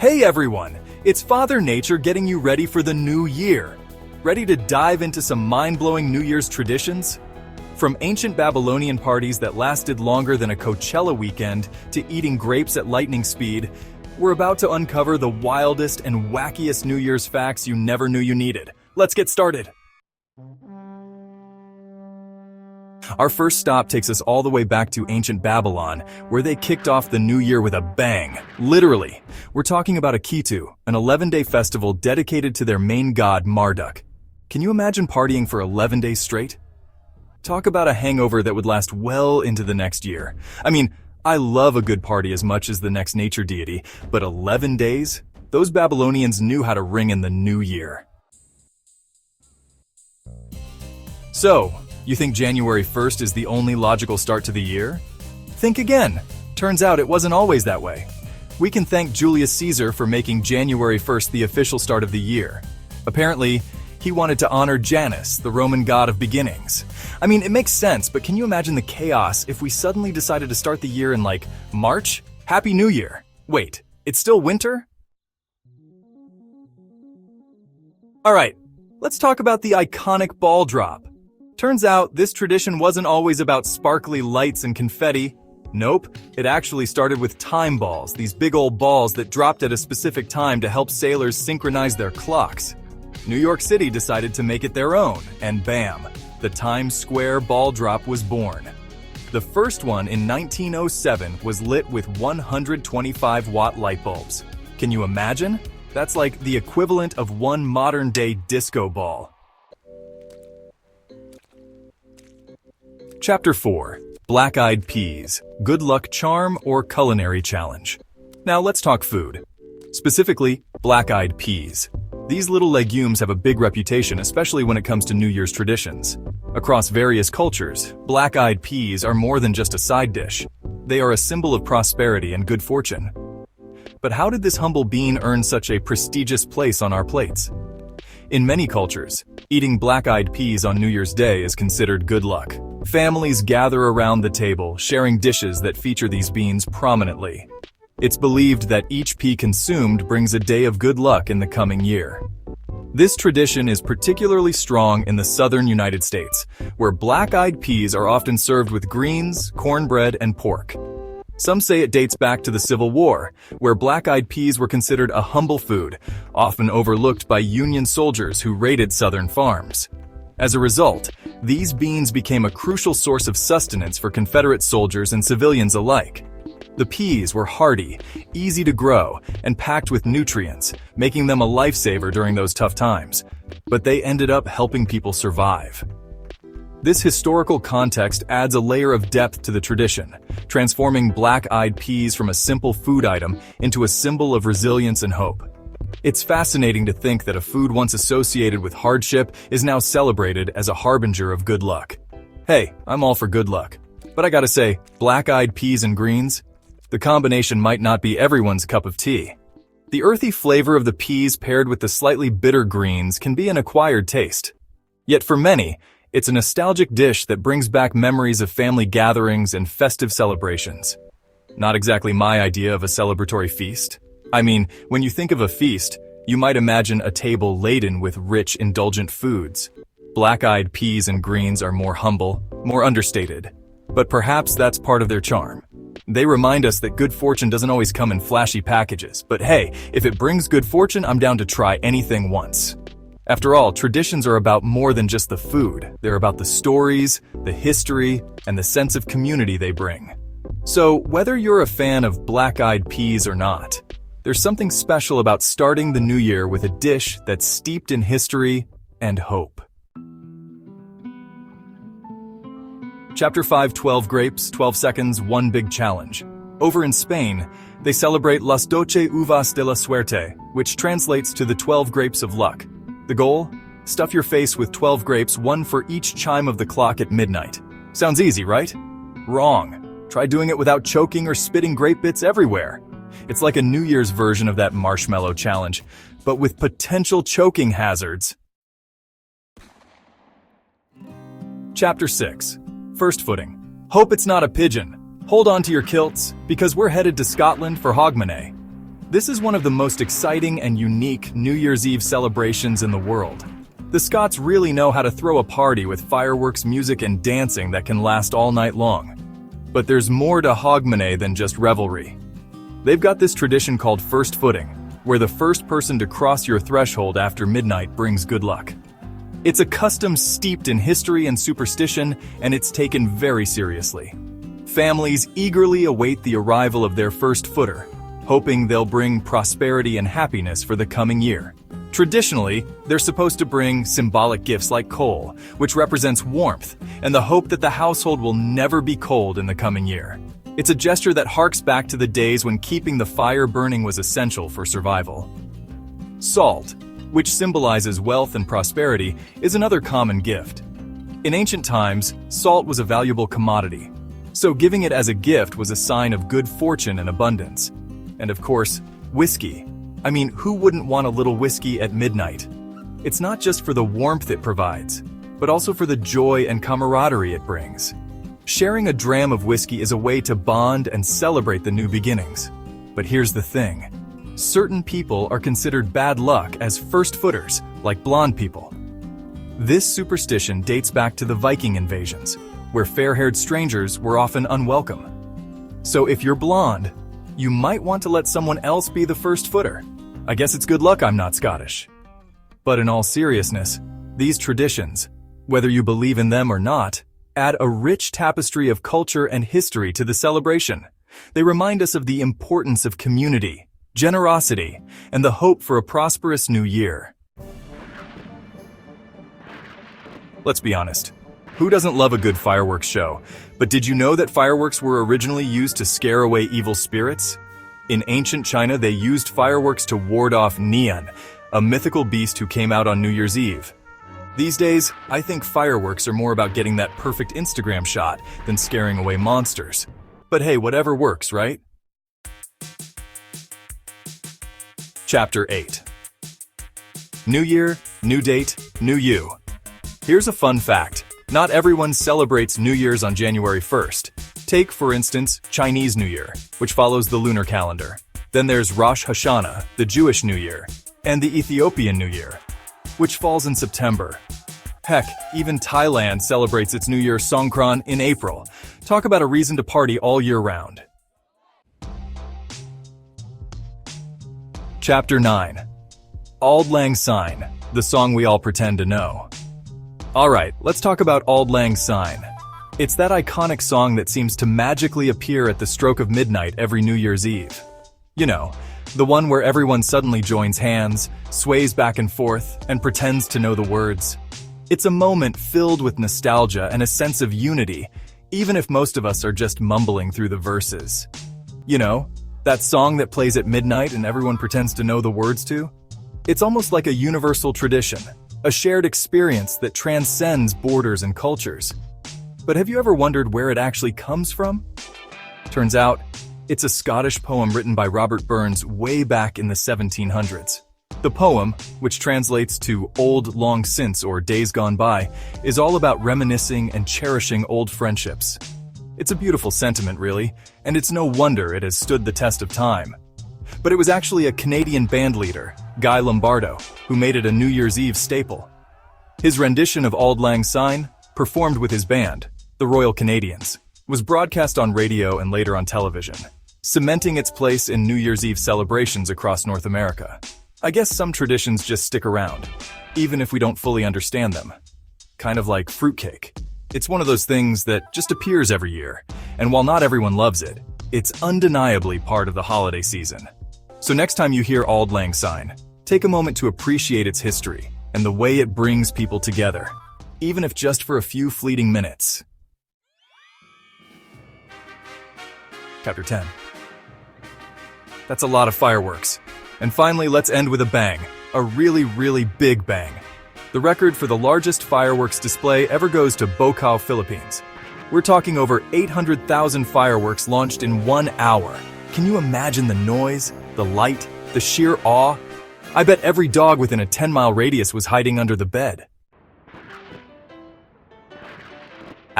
Hey everyone, it's Father Nature getting you ready for the new year. Ready to dive into some mind-blowing New Year's traditions? From ancient Babylonian parties that lasted longer than a Coachella weekend to eating grapes at lightning speed, we're about to uncover the wildest and wackiest New Year's facts you never knew you needed. Let's get started. Our first stop takes us all the way back to ancient Babylon, where they kicked off the new year with a bang. Literally. We're talking about Akitu, an 11-day festival dedicated to their main god, Marduk. Can you imagine partying for 11 days straight? Talk about a hangover that would last well into the next year. I mean, I love a good party as much as the next nature deity, but 11 days? Those Babylonians knew how to ring in the new year. So, you think January 1st is the only logical start to the year? Think again. Turns out it wasn't always that way. We can thank Julius Caesar for making January 1st the official start of the year. Apparently, he wanted to honor Janus, the Roman god of beginnings. I mean, it makes sense, but can you imagine the chaos if we suddenly decided to start the year in March? Happy New Year. Wait, it's still winter? Alright, let's talk about the iconic ball drop. Turns out, this tradition wasn't always about sparkly lights and confetti. Nope, it actually started with time balls, these big old balls that dropped at a specific time to help sailors synchronize their clocks. New York City decided to make it their own, and bam, the Times Square ball drop was born. The first one in 1907 was lit with 125-watt light bulbs. Can you imagine? That's like the equivalent of one modern-day disco ball. Chapter 4. Black-Eyed Peas, Good Luck Charm or Culinary Challenge. Now let's talk food. Specifically, black-eyed peas. These little legumes have a big reputation, especially when it comes to New Year's traditions. Across various cultures, black-eyed peas are more than just a side dish. They are a symbol of prosperity and good fortune. But how did this humble bean earn such a prestigious place on our plates? In many cultures, eating black-eyed peas on New Year's Day is considered good luck. Families gather around the table, sharing dishes that feature these beans prominently. It's believed that each pea consumed brings a day of good luck in the coming year. This tradition is particularly strong in the southern United States, where black-eyed peas are often served with greens, cornbread, and pork. Some say it dates back to the Civil War, where black-eyed peas were considered a humble food, often overlooked by Union soldiers who raided southern farms. As a result, these beans became a crucial source of sustenance for Confederate soldiers and civilians alike. The peas were hardy, easy to grow, and packed with nutrients, making them a lifesaver during those tough times. But they ended up helping people survive. This historical context adds a layer of depth to the tradition, transforming black-eyed peas from a simple food item into a symbol of resilience and hope. It's fascinating to think that a food once associated with hardship is now celebrated as a harbinger of good luck. Hey, I'm all for good luck. But I gotta say, black-eyed peas and greens? The combination might not be everyone's cup of tea. The earthy flavor of the peas paired with the slightly bitter greens can be an acquired taste. Yet for many, it's a nostalgic dish that brings back memories of family gatherings and festive celebrations. Not exactly my idea of a celebratory feast. I mean, when you think of a feast, you might imagine a table laden with rich, indulgent foods. Black-eyed peas and greens are more humble, more understated. But perhaps that's part of their charm. They remind us that good fortune doesn't always come in flashy packages, but hey, if it brings good fortune, I'm down to try anything once. After all, traditions are about more than just the food. They're about the stories, the history, and the sense of community they bring. So, whether you're a fan of black-eyed peas or not, there's something special about starting the new year with a dish that's steeped in history and hope. Chapter 5, 12 grapes, 12 seconds, one big challenge. Over in Spain, they celebrate Las 12 uvas de la suerte, which translates to the 12 grapes of luck. The goal? Stuff your face with 12 grapes, one for each chime of the clock at midnight. Sounds easy, right? Wrong. Try doing it without choking or spitting grape bits everywhere. It's like a New Year's version of that marshmallow challenge, but with potential choking hazards. Chapter 6. First footing. Hope it's not a pigeon. Hold on to your kilts, because we're headed to Scotland for Hogmanay. This is one of the most exciting and unique New Year's Eve celebrations in the world. The Scots really know how to throw a party with fireworks, music, and dancing that can last all night long. But there's more to Hogmanay than just revelry. They've got this tradition called first footing, where the first person to cross your threshold after midnight brings good luck. It's a custom steeped in history and superstition, and it's taken very seriously. Families eagerly await the arrival of their first footer, hoping they'll bring prosperity and happiness for the coming year. Traditionally, they're supposed to bring symbolic gifts like coal, which represents warmth, and the hope that the household will never be cold in the coming year. It's a gesture that harks back to the days when keeping the fire burning was essential for survival. Salt, which symbolizes wealth and prosperity, is another common gift. In ancient times, salt was a valuable commodity, so giving it as a gift was a sign of good fortune and abundance. And of course, whiskey. I mean, who wouldn't want a little whiskey at midnight? It's not just for the warmth it provides, but also for the joy and camaraderie it brings. Sharing a dram of whiskey is a way to bond and celebrate the new beginnings. But here's the thing. Certain people are considered bad luck as first footers, like blonde people. This superstition dates back to the Viking invasions, where fair-haired strangers were often unwelcome. So if you're blonde, you might want to let someone else be the first footer. I guess it's good luck I'm not Scottish. But in all seriousness, these traditions, whether you believe in them or not, add a rich tapestry of culture and history to the celebration. They remind us of the importance of community, generosity, and the hope for a prosperous new year. Let's be honest. Who doesn't love a good fireworks show? But did you know that fireworks were originally used to scare away evil spirits? In ancient China, they used fireworks to ward off Nian, a mythical beast who came out on New Year's Eve. These days, I think fireworks are more about getting that perfect Instagram shot than scaring away monsters. But hey, whatever works, right? Chapter 8. New Year, new date, new you. Here's a fun fact. Not everyone celebrates New Year's on January 1st. Take, for instance, Chinese New Year, which follows the lunar calendar. Then there's Rosh Hashanah, the Jewish New Year, and the Ethiopian New Year, which falls in September. Heck, even Thailand celebrates its New Year Songkran in April. Talk about a reason to party all year round. Chapter 9. Auld Lang Syne, the song we all pretend to know. Alright, let's talk about Auld Lang Syne. It's that iconic song that seems to magically appear at the stroke of midnight every New Year's Eve. You know, the one where everyone suddenly joins hands, sways back and forth, and pretends to know the words. It's a moment filled with nostalgia and a sense of unity, even if most of us are just mumbling through the verses. You know, that song that plays at midnight and everyone pretends to know the words to? It's almost like a universal tradition. A shared experience that transcends borders and cultures. But have you ever wondered where it actually comes from? Turns out, it's a Scottish poem written by Robert Burns way back in the 1700s. The poem, which translates to Old Long Since or Days Gone By, is all about reminiscing and cherishing old friendships. It's a beautiful sentiment, really, and it's no wonder it has stood the test of time. But it was actually a Canadian bandleader, Guy Lombardo, who made it a New Year's Eve staple. His rendition of Auld Lang Syne, performed with his band, the Royal Canadians, was broadcast on radio and later on television, cementing its place in New Year's Eve celebrations across North America. I guess some traditions just stick around, even if we don't fully understand them. Kind of like fruitcake. It's one of those things that just appears every year, and while not everyone loves it, it's undeniably part of the holiday season. So next time you hear Auld Lang Syne, take a moment to appreciate its history and the way it brings people together, even if just for a few fleeting minutes. Chapter 10. That's a lot of fireworks. And finally, let's end with a bang. A really, really big bang. The record for the largest fireworks display ever goes to Bocao, Philippines. We're talking over 800,000 fireworks launched in 1 hour. Can you imagine the noise, the light, the sheer awe? I bet every dog within a 10-mile radius was hiding under the bed.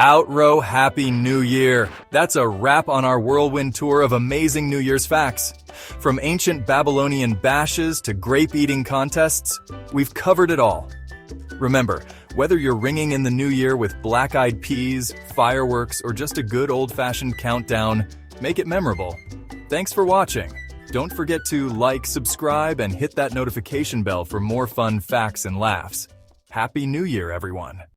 Outrow Happy New Year! That's a wrap on our whirlwind tour of amazing New Year's facts. From ancient Babylonian bashes to grape-eating contests, we've covered it all. Remember, whether you're ringing in the new year with black-eyed peas, fireworks, or just a good old-fashioned countdown, make it memorable. Thanks for watching. Don't forget to like, subscribe, and hit that notification bell for more fun facts and laughs. Happy New Year, everyone!